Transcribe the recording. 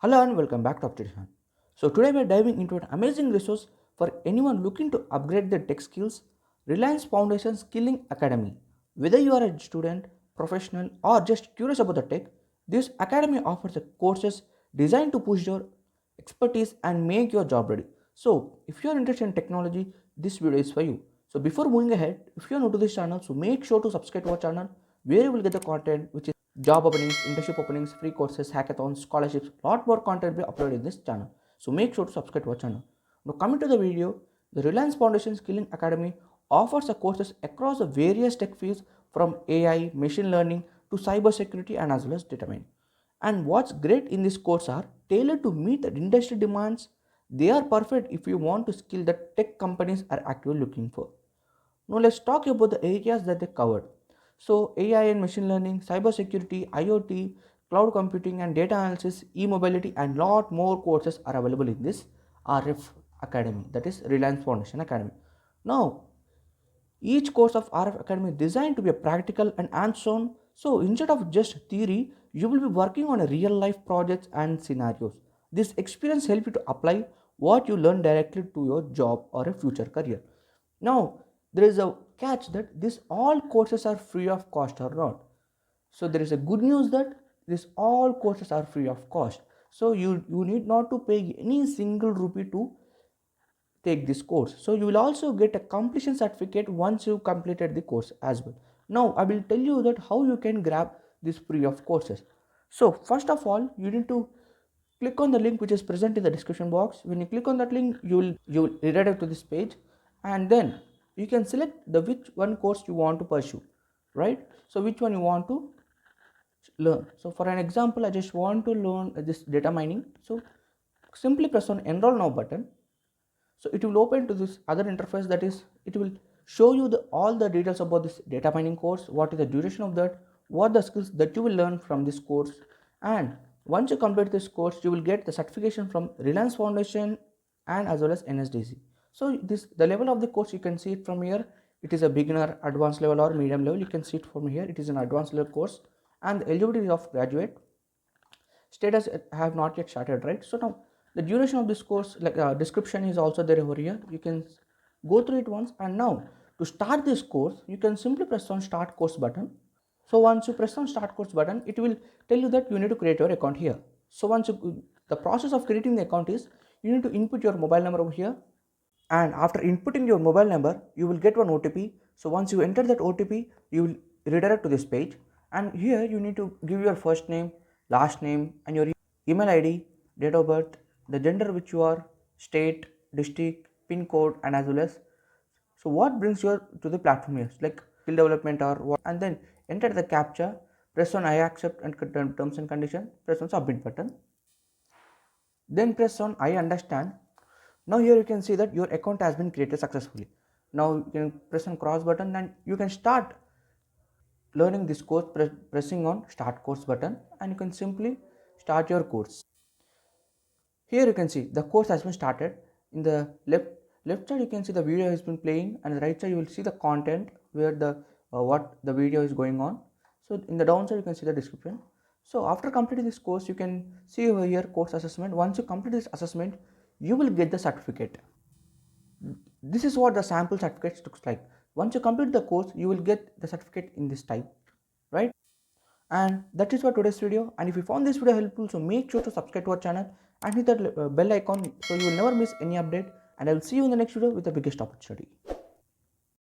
Hello and welcome back to Update. So today we are diving into an amazing resource for anyone looking to upgrade their tech skills, Reliance Foundation Skilling Academy. Whether you are a student, professional or just curious about the tech, this academy offers courses designed to push your expertise and make your job ready. So if you are interested in technology, this video is for you. So before moving ahead, if you are new to this channel, so make sure to subscribe to our channel where you will get the content which is job openings, internship openings, free courses, hackathons, scholarships, lot more content will be uploaded in this channel. So make sure to subscribe to our channel. Now coming to the video, the Reliance Foundation Skilling Academy offers the courses across the various tech fields from AI, machine learning to cybersecurity and as well as data mining. And what's great in this course are tailored to meet the industry demands. They are perfect if you want to skill that tech companies are actively looking for. Now let's talk about the areas that they covered. So AI and machine learning, cybersecurity, IoT, cloud computing and data analysis, e-mobility and lot more courses are available in this RF Academy, that is Reliance Foundation Academy. Now each course of RF Academy is designed to be a practical and hands-on. So instead of just theory, you will be working on a real life projects and scenarios. This experience helps you to apply what you learn directly to your job or a future career. Now, there is a catch that this all courses are free of cost or not. So there is a good news that this all courses are free of cost. So you need not to pay any single rupee to take this course. So you will also get a completion certificate once you completed the course as well. Now I will tell you that how you can grab this free of courses. So first of all, you need to click on the link which is present in the description box. When you click on that link, you will redirect to this page, and then you can select the which one course you want to pursue, right? So which one you want to learn. So for an example, I just want to learn this data mining. So simply press on enroll now button. So it will open to this other interface, that is it will show you all the details about this data mining course, what is the duration of that, what the skills that you will learn from this course, and once you complete this course you will get the certification from Reliance Foundation and as well as NSDC. So this the level of the course you can see it from here. It is a beginner, advanced level or medium level. You can see it from here. It is an advanced level course and the eligibility of graduate status have not yet started, right? So now the duration of this course, like description is also there over here. You can go through it once, and now to start this course you can simply press on start course button. So once you press on start course button, it will tell you that you need to create your account here. So the process of creating the account is you need to input your mobile number over here, and after inputting your mobile number you will get one OTP. So once you enter that OTP, you will redirect to this page, and here you need to give your first name, last name and your email ID, date of birth, the gender which you are, state, district, pin code and as well as so what brings you to the platform here, like skill development or what, and then enter the captcha, press on I accept and terms and condition, press on submit button, then press on I understand. Now here you can see that your account has been created successfully. Now you can press on cross button and you can start learning this course pressing on start course button, and you can simply start your course. Here you can see the course has been started. In the left side you can see the video has been playing, and the right side you will see the content where the what the video is going on. So in the downside you can see the description. So after completing this course, you can see over here course assessment. Once you complete this assessment, you will get the certificate. This is what the sample certificate looks like. Once you complete the course, you will get the certificate in this type, right? And that is for today's video. And if you found this video helpful, so make sure to subscribe to our channel and hit that bell icon so you will never miss any update. And I will see you in the next video with the biggest opportunity.